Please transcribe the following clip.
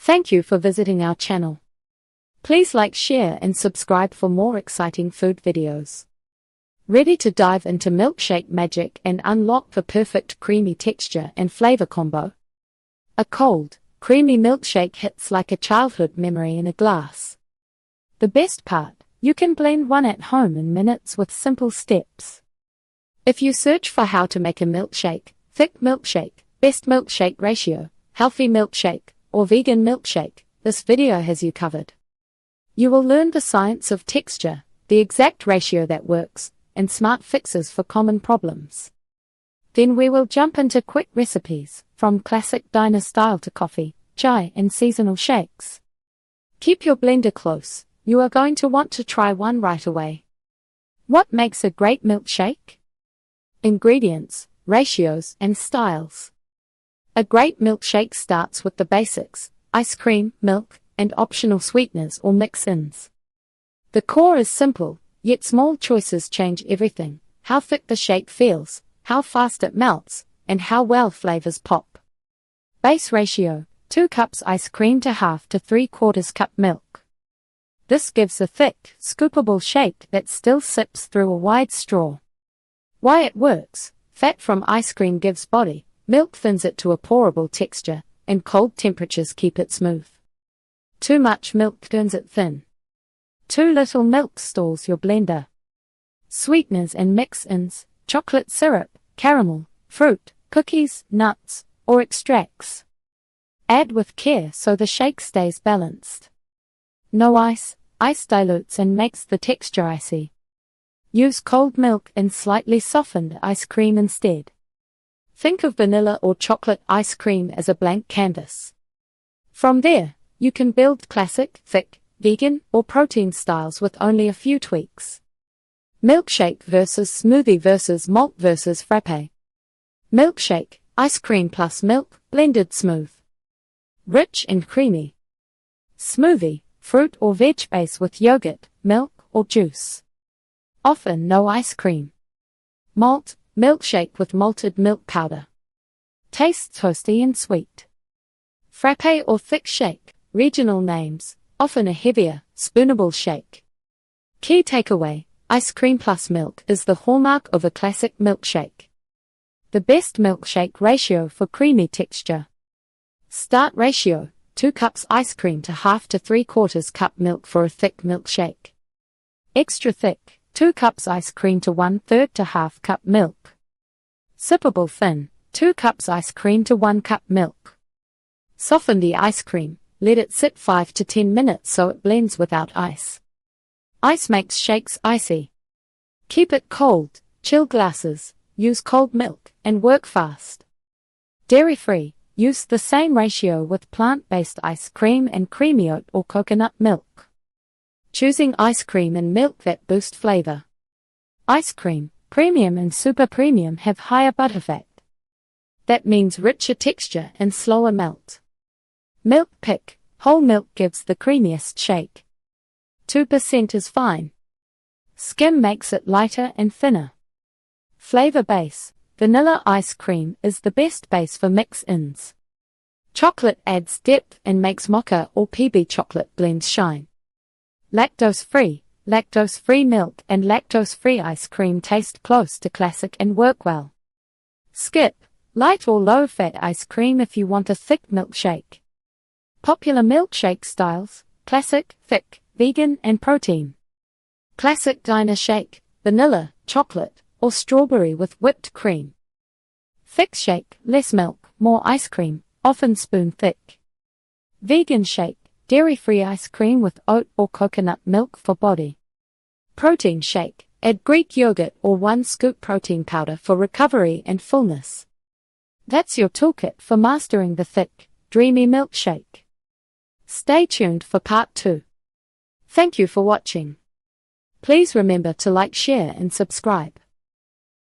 Thank you for visiting our channel. Please like, share and subscribe for more exciting food videos. Ready to dive into Milkshake Magic and unlock the perfect creamy texture and flavor combo? A cold, creamy milkshake hits like a childhood memory in a glass. The best part, you can blend one at home in minutes with simple steps. If you search for how to make a milkshake, thick milkshake, best milkshake ratio, healthy milkshake, or vegan milkshake, this video has you covered. You will learn the science of texture, the exact ratio that works, and smart fixes for common problems. Then we will jump into quick recipes, from classic diner style to coffee, chai and seasonal shakes. Keep your blender close, you are going to want to try one right away. What makes a great milkshake? Ingredients, ratios and styles. A great milkshake starts with the basics: ice cream, milk, and optional sweeteners or mix-ins. The core is simple, yet small choices change everything: how thick the shake feels, how fast it melts, and how well flavors pop. Base ratio: 2 cups ice cream to half to 3/4 cup milk. This gives a thick, scoopable shake that still sips through a wide straw. Why it works: fat from ice cream gives body, milk thins it to a pourable texture, and cold temperatures keep it smooth. Too much milk turns it thin. Too little milk stalls your blender. Sweeteners and mix-ins: chocolate syrup, caramel, fruit, cookies, nuts, or extracts. Add with care so the shake stays balanced. No ice: ice dilutes and makes the texture icy. Use cold milk and slightly softened ice cream instead. Think of vanilla or chocolate ice cream as a blank canvas. From there, you can build classic, thick, vegan, or protein styles with only a few tweaks. Milkshake versus smoothie versus malt versus frappe. Milkshake, ice cream plus milk, blended smooth. Rich and creamy. Smoothie, fruit or veg base with yogurt, milk, or juice. Often no ice cream. Malt, milkshake with malted milk powder. Tastes toasty and sweet. Frappe or thick shake, regional names, often a heavier, spoonable shake. Key takeaway: ice cream plus milk is the hallmark of a classic milkshake. The best milkshake ratio for creamy texture. Start ratio: 2 cups ice cream to half to 3/4 cup milk for a thick milkshake. Extra thick: 2 cups ice cream to 1/3 to half cup milk. Sippable thin: 2 cups ice cream to 1 cup milk. Soften the ice cream, let it sit 5 to 10 minutes so it blends without ice. Ice makes shakes icy. Keep it cold, chill glasses, use cold milk, and work fast. Dairy-free: use the same ratio with plant-based ice cream and creamy oat or coconut milk. Choosing ice cream and milk that boost flavor. Ice cream, premium and super premium, have higher butterfat. That means richer texture and slower melt. Milk pick: whole milk gives the creamiest shake. 2% is fine. Skim makes it lighter and thinner. Flavor base: vanilla ice cream is the best base for mix-ins. Chocolate adds depth and makes mocha or PB chocolate blends shine. Lactose-free: lactose-free milk and lactose-free ice cream taste close to classic and work well. Skip: light or low-fat ice cream if you want a thick milkshake. Popular milkshake styles: classic, thick, vegan, and protein. Classic diner shake: vanilla, chocolate, or strawberry with whipped cream. Thick shake: less milk, more ice cream, often spoon thick. Vegan shake: dairy-free ice cream with oat or coconut milk for body. Protein shake: add Greek yogurt or 1 scoop protein powder for recovery and fullness. That's your toolkit for mastering the thick, dreamy milkshake. Stay tuned for part 2. Thank you for watching. Please remember to like, share and subscribe.